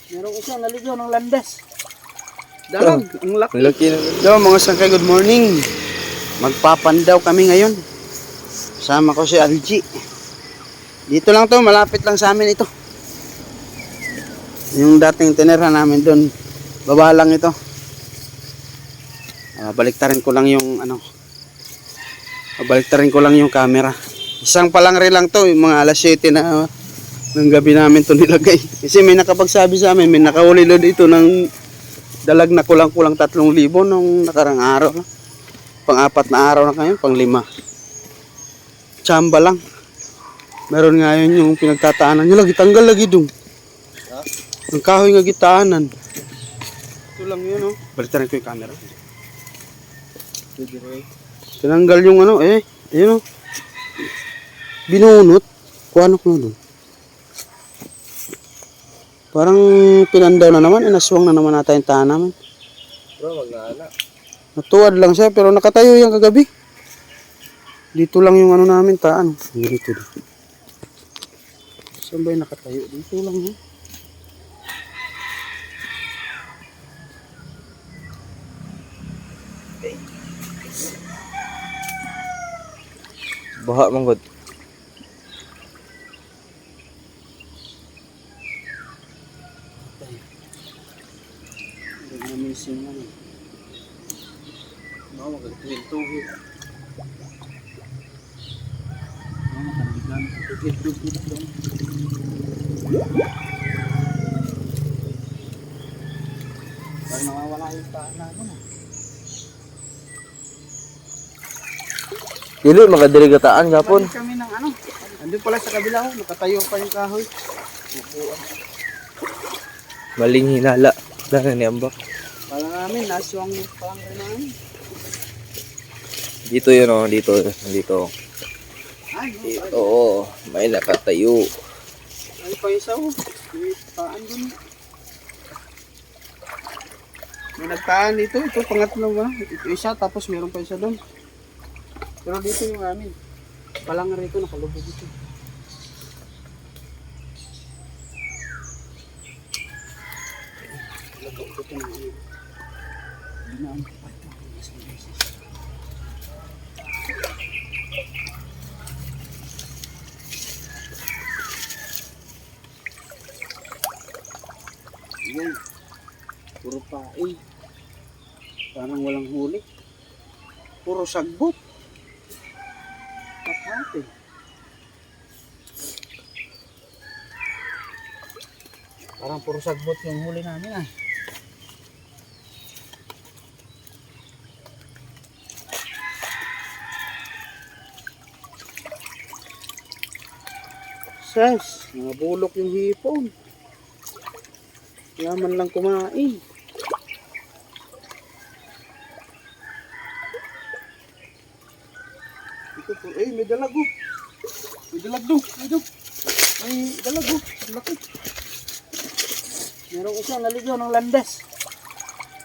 Merong isang naligaw ng landas. Dalag, ang laki. Laki na. So, mga sangkay, good morning. Magpapandaw kami ngayon. Kasama ko si Algie. Dito lang to, malapit lang sa amin ito. Yung dating tinira namin doon, baba lang ito. Baliktarin ko lang yung baliktarin ko lang yung camera. Isang palang rin lang to, yung mga alas 7 na ng gabi namin to nilagay. Kasi may nakapagsabi sa amin, may nakahuli doon dito ng dalag na kulang-kulang 3,000 nung nakarang araw. Pang-4 na araw na ngayon, pang-5. Tsamba lang. Meron nga yun yung pinagtataanan nyo lagi, tanggal lagi doon. Ang kahoy nga gitaanan. Ito lang yun, oh. Balitan ko yung camera. Tinanggal yung ayun, oh. Binunot. Kuha ko na doon. Parang pinandaw na naman, inaswang na naman natin yung tahan namin. Bro, mag-aala. Natuwad lang siya, pero nakatayo yung kagabi. Dito lang yung namin, taan. Dito. Saan ba yung nakatayo? Dito lang yun. Baha manggod. Hindi na missing lang. Baka magagawin-tuhin. Makarabiglan. Tugit lang. Parang nawawala yung taan namin. Dili makadiri gataan gapon. Balik kami ng andun pala sa kabila, nakatayo pa yung kahoy. Maling hinala. Dahil ni ambak. Pala namin, naswang yung pang namin. Dito yun oh, dito. Ay, Dito oh, may nakatayo. ay pa isa oh. May taan dun. May nagtaan dito, ito pangatlo ba? Ito isa, tapos meron pa isa doon. Pero dito yung amin. Palang rito, nakalubog ito. Lagay ko ito ng binaan ko pa ito. Isang beses. Ayan. Puro pain. Parang walang huli. Puro sagbot. Kapate. Parang puro sagbot yung huli namin Sas, nabulok yung hipon. Kaya man lang kumain. Ito po, may dalag oh. May dalag doon, may dalag oh, laki. Merong isang naligaw ng landas.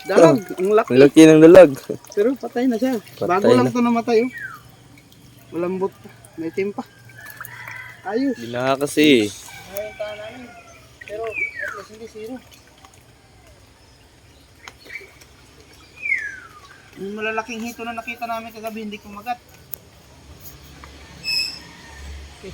Dalag, ang laki. Laki ng dalag. Pero patay na siya. Patay Bago lang na. ito namatay oh. Malambot pa, may timpa. Ayos. Binaha kasi. Ayun tahan namin. Pero at least hindi zero. Yung malalaking hito na nakita namin kagabi hindi kumagat. Okay.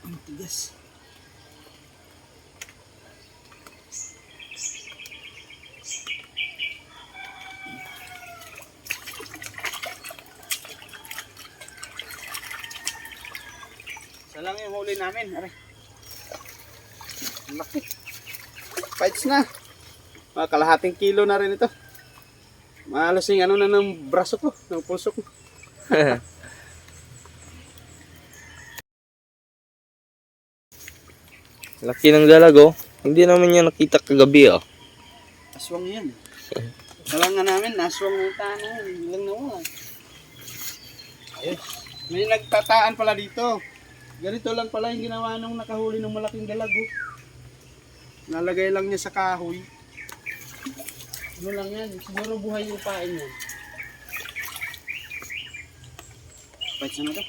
Ang tigas. Isa lang yung huli namin. Aray. Ang laki. Fights na. Mga kalahating kilo na rin ito. Mahalos yung na ng braso ko, ng pulso ko. Laki ng dalag oh. Hindi naman niya nakita kagabi oh. Aswang yan. Kala nga namin, aswang yung tanan. Ilang naman. Ayos. May nagtataan pala dito. Ganito lang pala yung ginawa nung nakahuli ng malaking dalago. Nalagay lang niya sa kahoy. Ano lang yan, siguro buhay yung pain yan. Fight na to.